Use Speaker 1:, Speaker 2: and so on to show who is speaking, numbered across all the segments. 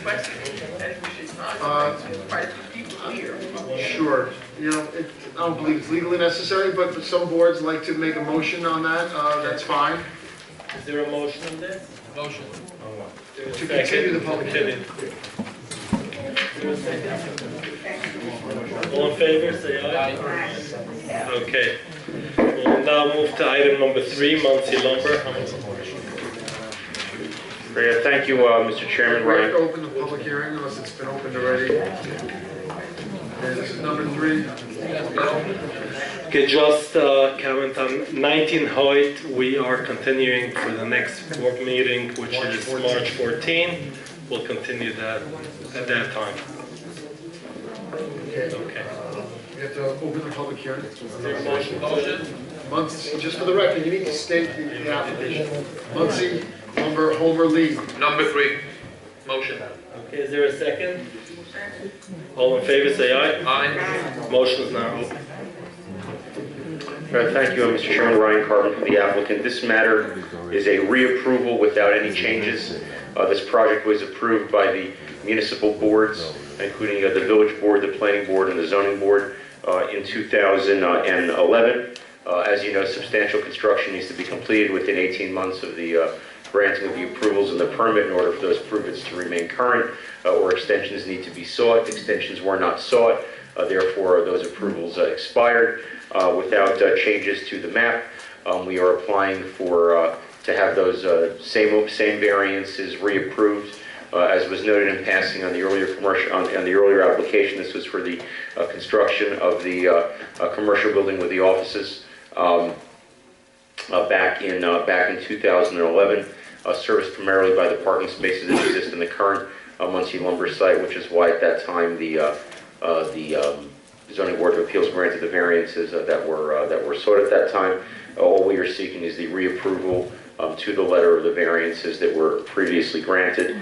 Speaker 1: question, and we should not, quite a few people here.
Speaker 2: Sure. You know, I don't believe it's legally necessary, but for some boards like to make a motion on that, that's fine.
Speaker 3: Is there a motion on this?
Speaker 4: Motion.
Speaker 2: To continue the public hearing.
Speaker 3: All in favor, say aye. Okay. We'll now move to item number 3, Monsey Lumber.
Speaker 5: Great, thank you, Mr. Chairman.
Speaker 2: We have
Speaker 5: Ryan.
Speaker 2: to open the public hearing unless it's been opened already. And this is number 3.
Speaker 3: Okay, just comment on 19 Hoyt. We are continuing for the next board meeting, which is March 14. We'll continue that at that time.
Speaker 2: Okay.
Speaker 3: Okay.
Speaker 2: We have to open the public hearing.
Speaker 3: Motion.
Speaker 2: Monsey, just for the record, you need to state the application. Monsey Lumber Homer Lee.
Speaker 4: Number 3. Motion.
Speaker 3: Okay, is there a second? All in favor, say aye.
Speaker 4: Aye.
Speaker 3: Motion is now open.
Speaker 5: Thank you, Mr. Chairman. Ryan Carbon for the applicant. This matter is a reapproval without any changes. This project was approved by the municipal boards, including the village board, the planning board, and the zoning board in 2011. As you know, substantial construction needs to be completed within 18 months of the granting of the approvals and the permit in order for those permits to remain current, or extensions need to be sought. Extensions were not sought, therefore those approvals expired. Without changes to the map, we are applying for to have those same variances reapproved. As was noted in passing on the earlier earlier application, this was for the construction of the commercial building with the offices back in 2011, serviced primarily by the parking spaces that exist in the current Monsey Lumber site, which is why at that time the Zoning Board of Appeals granted the variances that were sought at that time. All we are seeking is the reapproval to the letter of the variances that were previously granted.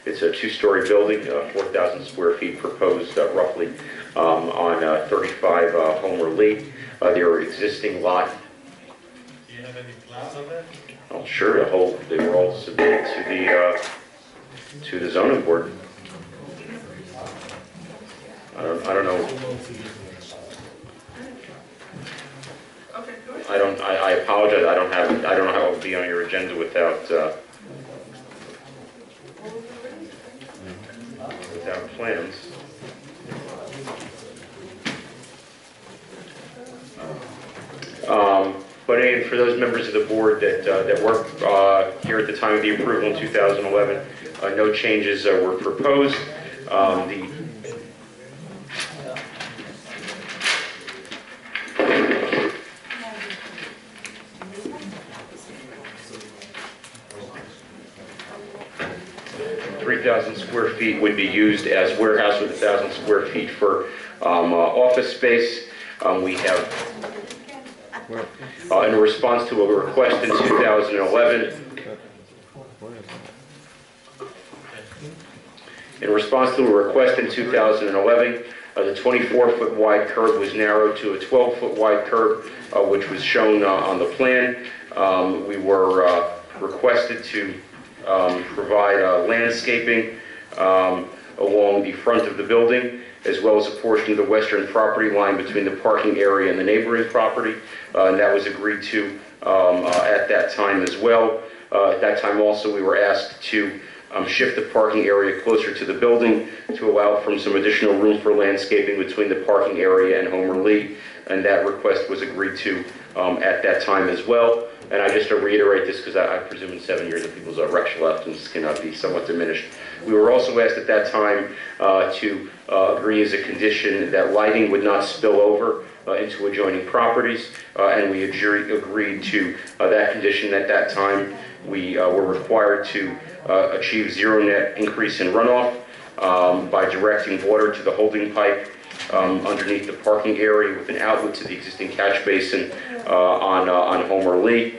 Speaker 5: It's a 2-story building, 4,000 square feet proposed roughly on 35 Homer Lee. Their existing lot.
Speaker 3: Do you have any plans on that?
Speaker 5: Oh, sure. They were all submitted to the zoning board. I don't know.
Speaker 1: Okay, go ahead.
Speaker 5: I apologize. I don't know how it would be on your agenda without plans. But for those members of the board that were here at the time of the approval in 2011, no changes were proposed. The 3,000 square feet would be used as warehouse with 1,000 square feet for office space. We have, in response to a request in 2011, the 24-foot wide curb was narrowed to a 12-foot wide curb, which was shown on the plan. We were requested to provide landscaping along the front of the building, as well as a portion of the western property line between the parking area and the neighboring property, and that was agreed to at that time as well. At that time also we were asked to shift the parking area closer to the building to allow for some additional room for landscaping between the parking area and Homer Lee, and that request was agreed to at that time as well. And I just to reiterate this because I presume in 7 years that people's recollections cannot be somewhat diminished. We were also asked at that time to agree as a condition that lighting would not spill over into adjoining properties, and we agreed to that condition. At that time, we were required to achieve zero net increase in runoff by directing water to the holding pipe underneath the parking area with an outlet to the existing catch basin on Homer Lee.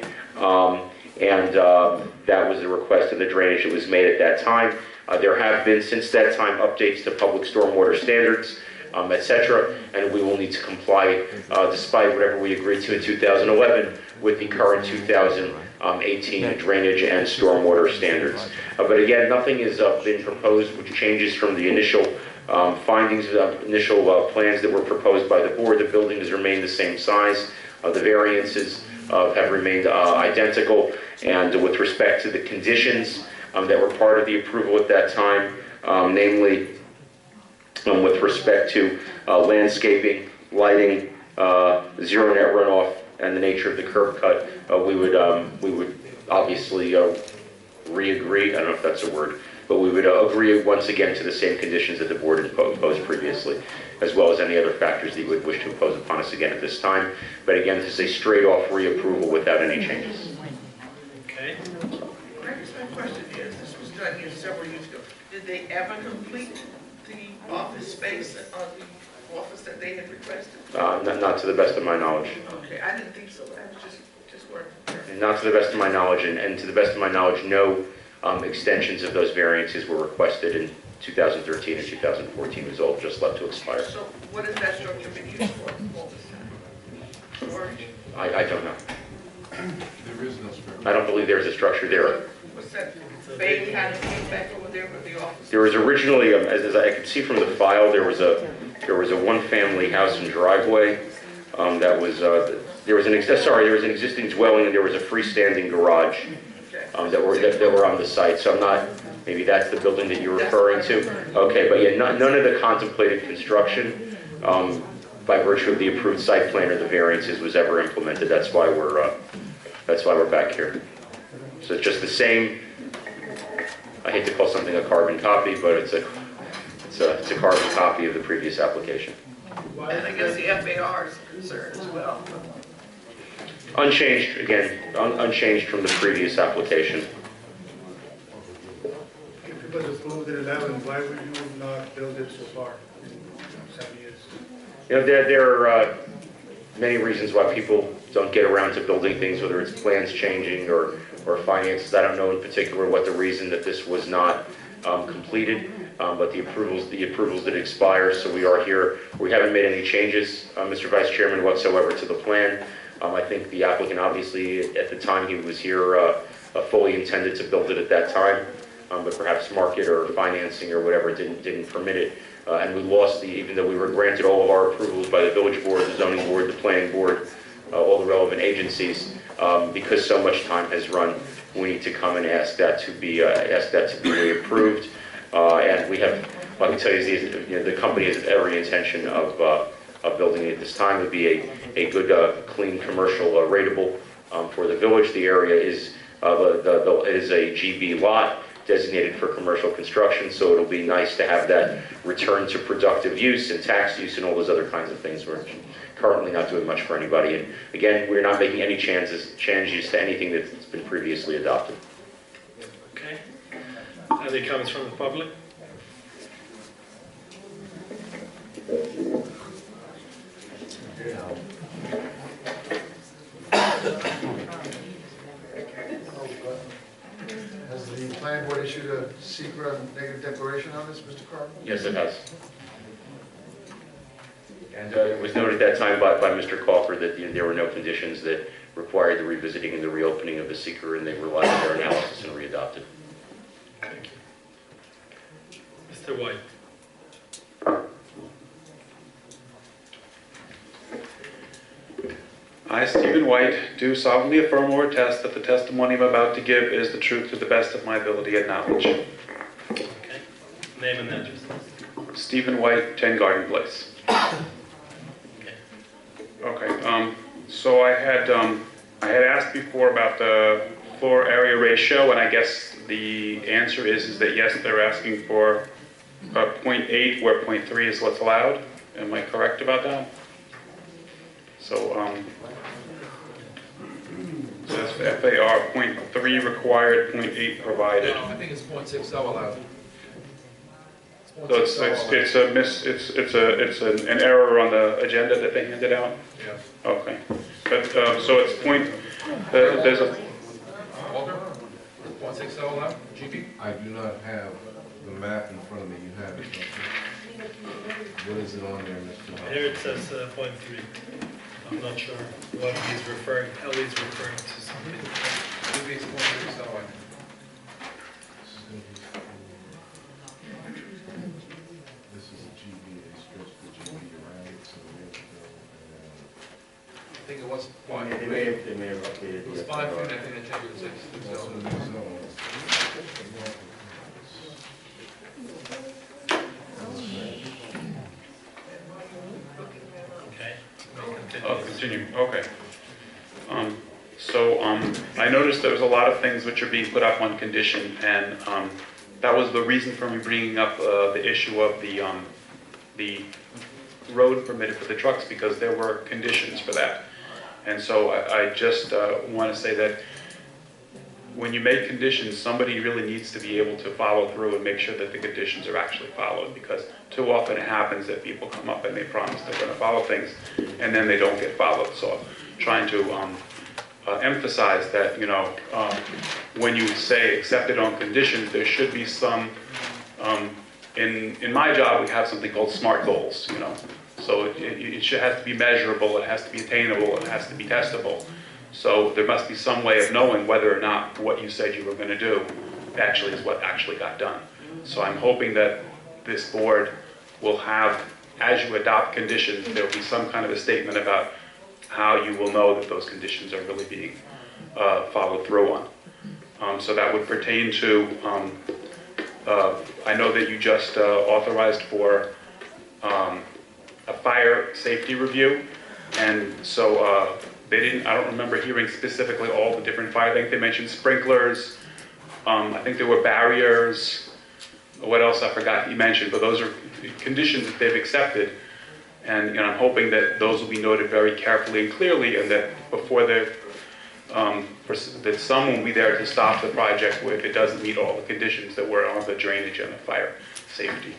Speaker 5: That was the request of the drainage that was made at that time. There have been, since that time, updates to public stormwater standards, etc., and we will need to comply, despite whatever we agreed to in 2011, with the current 2013 18 drainage and stormwater standards. But again, nothing has been proposed which changes from the initial findings, initial plans that were proposed by the board. The building has remained the same size. The variances have remained identical. And with respect to the conditions that were part of the approval at that time, namely with respect to landscaping, lighting, zero net runoff, and the nature of the curb cut, we would obviously re-agree, I don't know if that's a word, but we would agree once again to the same conditions that the board had imposed previously, as well as any other factors that you would wish to impose upon us again at this time. But again, this is a straight-off reapproval without any changes.
Speaker 3: Okay.
Speaker 1: I guess my question is, this was done here several years ago. Did they ever complete the office space on the office that they had requested?
Speaker 5: Not to the best of my knowledge.
Speaker 1: Okay, I didn't think so. I was just wondering.
Speaker 5: Not to the best of my knowledge, and to the best of my knowledge, no extensions of those variances were requested in 2013 and 2014. It was all just left to expire.
Speaker 1: So what is that structure been used for all this time? Storage?
Speaker 5: I don't know.
Speaker 6: There is no structure.
Speaker 5: I don't believe there's a structure there.
Speaker 1: What's that bay kind of came back over there with the office?
Speaker 5: There was originally, as I could see from the file, there was a one-family house and driveway. There was an existing dwelling, and there was a freestanding garage that were on the site. So I'm not. Maybe that's the building that you're referring to. Okay, but yeah, none of the contemplated construction, by virtue of the approved site plan or the variances, was ever implemented. That's why we're back here. So it's just the same. I hate to call something a carbon copy, but it's a carbon copy of the previous application.
Speaker 1: And I guess the FAR is concerned as well.
Speaker 5: Unchanged, again, unchanged from the previous application.
Speaker 7: If it was approved at 11, why would you not build it so far? 7 years.
Speaker 5: You know, there are many reasons why people don't get around to building things, whether it's plans changing or finances. I don't know in particular what the reason that this was not completed, but the approvals did expire, so we are here. We haven't made any changes, Mr. Vice Chairman, whatsoever to the plan. I think the applicant, obviously, at the time he was here, fully intended to build it at that time, but perhaps market or financing or whatever didn't permit it. And we lost even though we were granted all of our approvals by the village board, the zoning board, the planning board, all the relevant agencies, because so much time has run, we need to come and ask that to be reapproved. And we have, I can tell you, the company has every intention of building it at this time. It would be a good, clean commercial rateable for the village. The area is a GB lot designated for commercial construction, so it'll be nice to have that return to productive use and tax use and all those other kinds of things. We're currently not doing much for anybody. And again, we're not making any changes to anything that's been previously adopted.
Speaker 3: Okay. Any comments from the public?
Speaker 2: Has the planning board issued a secret negative declaration on this, Mr. Carver?
Speaker 5: Yes, it has. And it was noted at that time by Mr. Crawford that there were no conditions that required the revisiting and the reopening of the seeker, and they relied on their analysis and readopted.
Speaker 3: Thank you. Mr. White.
Speaker 8: I, Stephen White, do solemnly affirm or attest that the testimony I'm about to give is the truth to the best of my ability and knowledge.
Speaker 3: Okay. Name and address.
Speaker 8: Stephen White, 10 Garden Place.
Speaker 3: Okay.
Speaker 8: Okay. So I had asked before about the floor area ratio, and I guess the answer is that yes, they're asking for 0.8, where 0.3 is what's allowed. Am I correct about that? So says FAR 0.3 required, 0.8 provided.
Speaker 4: No, I think it's 0.60 allowed.
Speaker 8: So it's an error on the agenda that they handed out.
Speaker 4: Yeah.
Speaker 8: Okay, but so it's there's a
Speaker 4: Walter, 0.60 allowed, GB?
Speaker 6: I do not have the map in front of me. You have it, don't you? What is it on there, Mr. Hall?
Speaker 3: Here it says 0.3. I'm not sure what he's referring, how he's referring to something.
Speaker 4: ZBA 4.6 LI.
Speaker 6: This is a GBA, stretch the GB around it, so we have to go
Speaker 4: I think it was 5
Speaker 5: They
Speaker 4: feet.
Speaker 5: may have updated.
Speaker 4: It was 5 feet, I think they changed it to 6.
Speaker 6: and also
Speaker 4: So,
Speaker 6: the new zones.
Speaker 3: Okay.
Speaker 8: Continue, okay. I noticed there was a lot of things which are being put up on condition, and that was the reason for me bringing up the issue of the road permitted for the trucks, because there were conditions for that. And so I just want to say that when you make conditions, somebody really needs to be able to follow through and make sure that the conditions are actually followed, because too often it happens that people come up and they promise they're going to follow things, and then they don't get followed. So I'm trying to emphasize that, you know, when you say accept it on conditions, there should be some, in my job, we have something called SMART goals, you know. So it should have to be measurable, it has to be attainable, it has to be testable. So there must be some way of knowing whether or not what you said you were going to do actually is what actually got done. So I'm hoping that this board will have, as you adopt conditions, there will be some kind of a statement about how you will know that those conditions are really being followed through on. So that would pertain to, I know that you just authorized for a fire safety review, and so they didn't, I don't remember hearing specifically all the different fire, I think they mentioned sprinklers, I think there were barriers, what else I forgot you mentioned, but those are conditions that they've accepted, and I'm hoping that those will be noted very carefully and clearly, and that before that someone will be there to stop the project if it doesn't meet all the conditions that were on the drainage and the fire safety.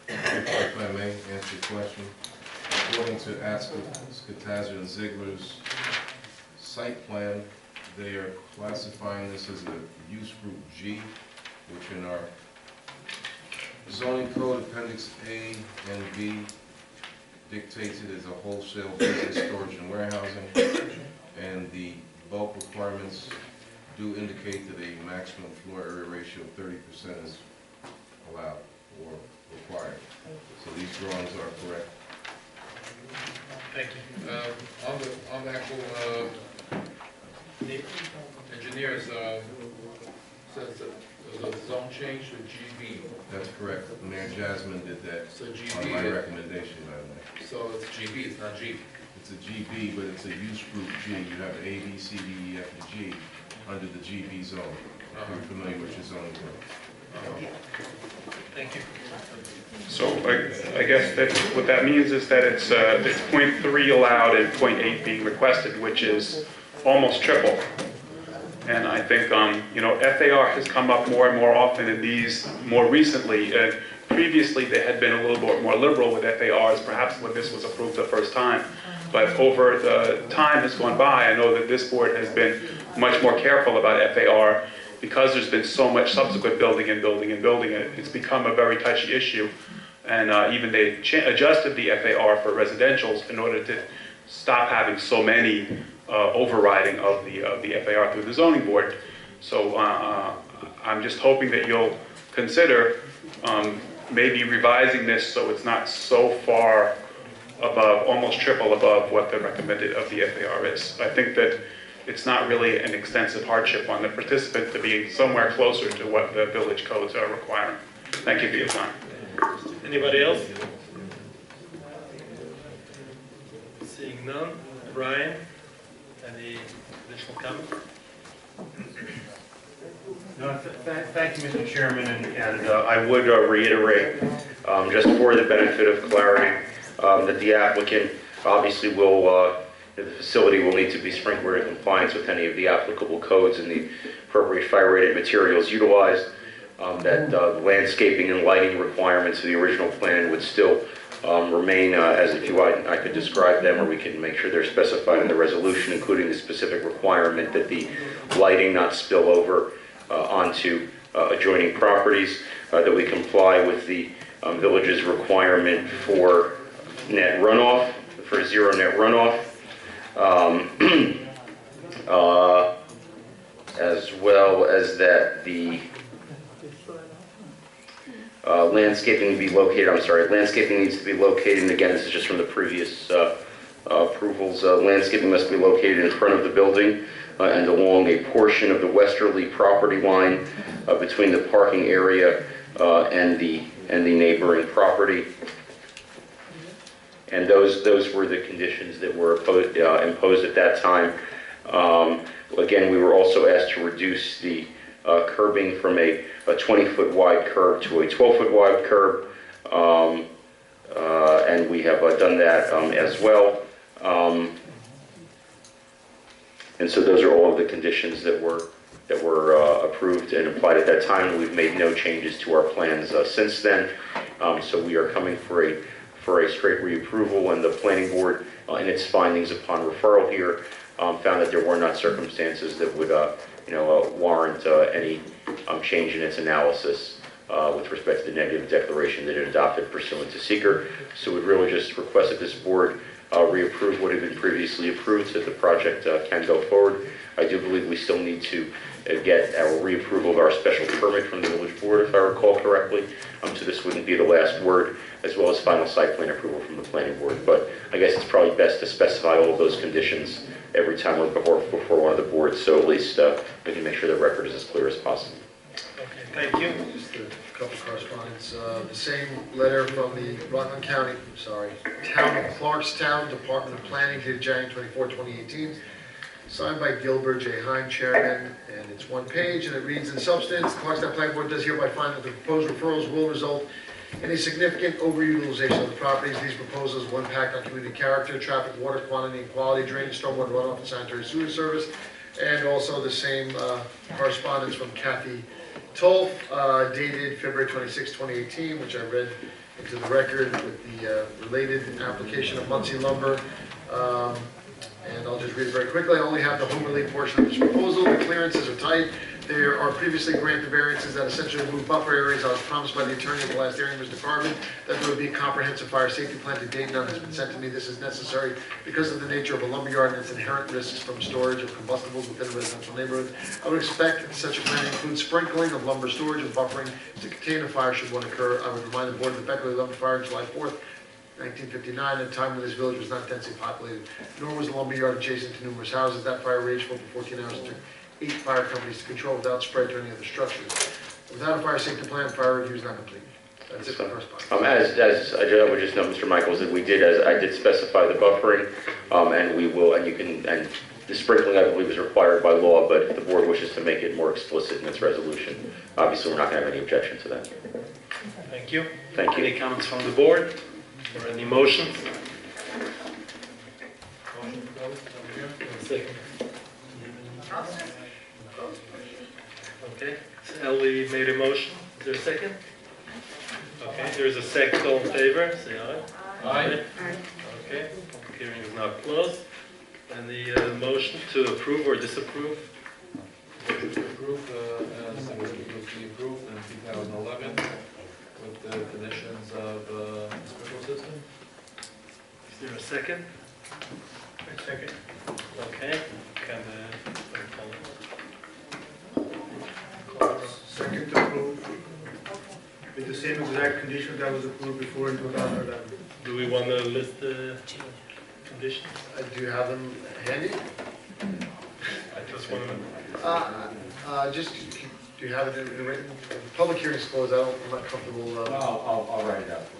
Speaker 6: If I may answer your question, according to Skitazer and Ziegler's site plan, they are classifying this as a use group G, which in our zoning code appendix A and B dictates it as a wholesale business, storage and warehousing, and the bulk requirements do indicate that a maximum floor area ratio of 30% is allowed or required. So these drawings are correct.
Speaker 3: Thank you.
Speaker 4: on the actual engineers, says that the zone change to GB.
Speaker 6: That's correct. Mayor Jasmine did that
Speaker 4: So
Speaker 6: on
Speaker 4: GB,
Speaker 6: my recommendation, by the way.
Speaker 4: so it's GB, it's not G.
Speaker 6: It's a GB, but it's a use group G. You have A, B, C, D, E, F, and G under the GB zone. If you're familiar with your zoning code.
Speaker 3: Thank you.
Speaker 8: So I guess that what that means is that it's 0.3 allowed and 0.8 being requested, which is almost triple. And I think, you know, FAR has come up more and more often in these more recently. Previously, they had been a little bit more liberal with FARs, perhaps when this was approved the first time. But over the time has gone by, I know that this board has been much more careful about FAR because there's been so much subsequent building and building and building. It's become a very touchy issue. And even they adjusted the FAR for residentials in order to stop having so many overriding of the FAR through the zoning board. So I'm just hoping that you'll consider maybe revising this so it's not so far above, almost triple above what the recommended of the FAR is. I think that it's not really an extensive hardship on the participant to be somewhere closer to what the village codes are requiring. Thank you for your time.
Speaker 3: Anybody else? Seeing none. Brian, any additional comments?
Speaker 5: No, thank you, Mr. Chairman, and I would reiterate, just for the benefit of clarity, that the applicant obviously will, the facility will need to be sprinkler in compliance with any of the applicable codes and the appropriate fire-rated materials utilized, that the landscaping and lighting requirements of the original plan would still remain as if I could describe them, or we can make sure they're specified in the resolution, including the specific requirement that the lighting not spill over onto adjoining properties, that we comply with the village's requirement for net runoff, for zero net runoff, as well as that the landscaping be located, landscaping needs to be located, and again, this is just from the previous approvals. Landscaping must be located in front of the building and along a portion of the westerly property line between the parking area and the neighboring property. And those were the conditions that were imposed at that time. Again, we were also asked to reduce the curbing from a 20-foot wide curb to a 12-foot wide curb, and we have done that as well. And so those are all of the conditions that were approved and applied at that time. We've made no changes to our plans since then. So we are coming for a straight reapproval, and the planning board, in its findings upon referral here, found that there were not circumstances that would warrant any change in its analysis with respect to the negative declaration that it adopted pursuant to seeker. So we'd really just request that this board reapprove what had been previously approved so that the project can go forward. I do believe we still need to get our reapproval of our special permit from the village board, if I recall correctly. So this wouldn't be the last word, as well as final site plan approval from the planning board. But I guess it's probably best to specify all of those conditions every time we're before one of the boards, so at least we can make sure the record is as clear as possible.
Speaker 3: Okay, thank you.
Speaker 2: Just a couple of correspondence. The same letter from the Rockland County, Town of Clarkstown Department of Planning, dated January 24, 2018, signed by Gilbert J. Hine, Chairman, and it's one page, and it reads, in substance, the Clarkstown Planning Board does hereby find that the proposed referrals will result in a significant overutilization of the properties. These proposals will impact on community character, traffic, water quantity and quality, drainage, stormwater runoff, and sanitary sewer service. And also the same correspondence from Kathy Tolf, dated February 26, 2018, which I read into the record with the related application of Monsey lumber. And I'll just read it very quickly. I only have the home relief portion of this proposal. The clearances are tight. There are previously granted variances that essentially remove buffer areas. I was promised by the attorney at the last hearing, Mr. Carvin, that there would be a comprehensive fire safety plan. To date, none has been sent to me. This is necessary because of the nature of a lumberyard and its inherent risks from storage of combustibles within a residential neighborhood. I would expect such a plan to include sprinkling of lumber storage and buffering to contain a fire should one occur. I would remind the board of the Beckley lumber fire on July 4th, 1959, at a time when this village was not densely populated, nor was the lumberyard adjacent to numerous houses. That fire raged for over 14 hours and took 8 fire companies to control without spread to any other structures. Without a fire safety plan, fire review is not complete. That's it for the first part.
Speaker 5: As I would just note, Mr. Michaels, that we did, as I did specify the buffering, and we will, and you can, and the sprinkling, I believe, is required by law, but if the board wishes to make it more explicit in its resolution, obviously we're not going to have any objection to that.
Speaker 3: Thank you.
Speaker 5: Thank you.
Speaker 3: Any comments from the board or any motions? Second. Okay, so Ellie made a motion. Is there a second? Okay, there's a second. All in favor, say aye.
Speaker 4: Aye.
Speaker 3: Okay, public hearing is now closed. And the motion to approve or disapprove?
Speaker 4: Motion to approve, as it was previously approved in 2011, with the conditions of the sprinkler system.
Speaker 3: Is there a second?
Speaker 7: Second.
Speaker 3: Okay, can
Speaker 7: Second to approve with the same exact condition that was approved before in 2011.
Speaker 3: do we want to list the conditions?
Speaker 2: Do you have them handy?
Speaker 3: I just want to.
Speaker 2: Just, do you have it in written? The public hearing is closed. I'm not comfortable.
Speaker 9: I'll write it out for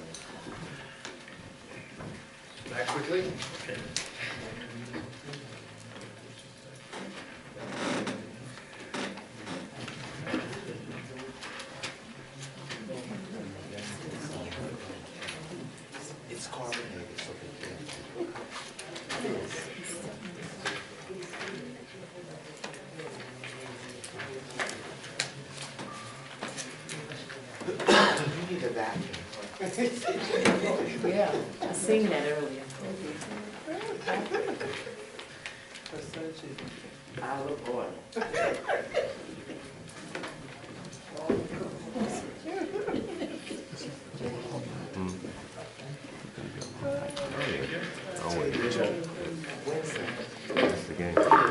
Speaker 9: you.
Speaker 2: Back quickly.
Speaker 3: Okay.
Speaker 9: It's carbonated, so you need a vacuum.
Speaker 10: Yeah, I seen that earlier.
Speaker 9: Out of order.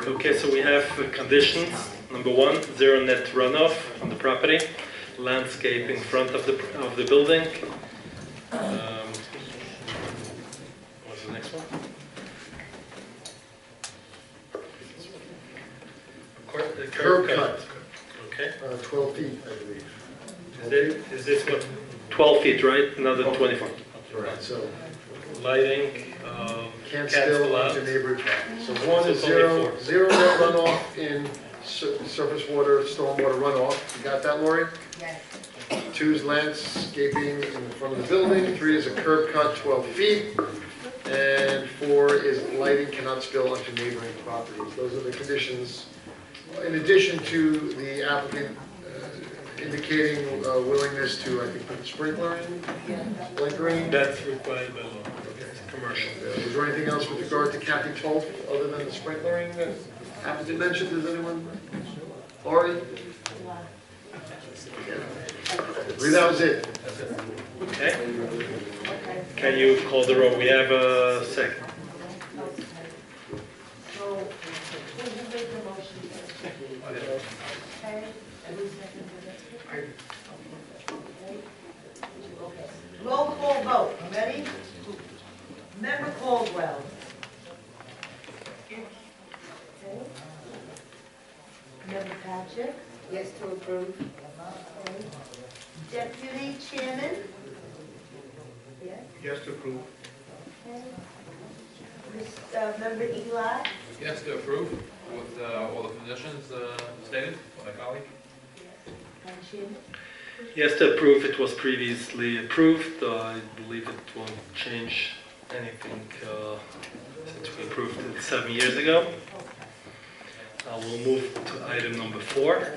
Speaker 3: Okay, Okay, so we have conditions. Number 1, 0 net runoff on the property, landscaping front of the building. What's the next one? The
Speaker 2: Curb cut,
Speaker 3: Okay.
Speaker 2: 12 feet, I believe.
Speaker 3: Is this what? 12 feet, right? Another 24.
Speaker 2: Right, so
Speaker 3: Lighting.
Speaker 2: can't
Speaker 3: Can't
Speaker 2: spill
Speaker 3: spill
Speaker 2: onto
Speaker 3: out.
Speaker 2: neighboring property. So one
Speaker 3: So
Speaker 2: is
Speaker 3: it's only
Speaker 2: zero net runoff in surface water, stormwater runoff. You got that, Lori?
Speaker 11: Yes.
Speaker 2: 2 is landscaping in front of the building. 3 is a curb cut, 12 feet. And 4 is lighting cannot spill onto neighboring properties. Those are the conditions. In addition to the applicant indicating willingness to, I think, put sprinkler in, sprinkling.
Speaker 3: That's required by law. It's commercial.
Speaker 2: Was there anything else with regard to Kathy 12, other than the sprinklering that applicant mentioned? Does anyone? Lori? I believe that was it.
Speaker 3: Okay. Can you call the roll? We have a second.
Speaker 11: So, who made the motion? Okay, and who seconded it? Okay. Roll call vote, ready? Member Caldwell. Okay. Member Patrick? Yes to approve. Okay. Deputy Chairman? Yes.
Speaker 7: Yes to approve.
Speaker 11: Okay. Member Eli?
Speaker 4: Yes, to approve with all the conditions stated by my colleague.
Speaker 11: And Chairman?
Speaker 3: Yes, to approve. It was previously approved. I believe it won't change anything since we approved it 7 years ago. We'll move to item number 4.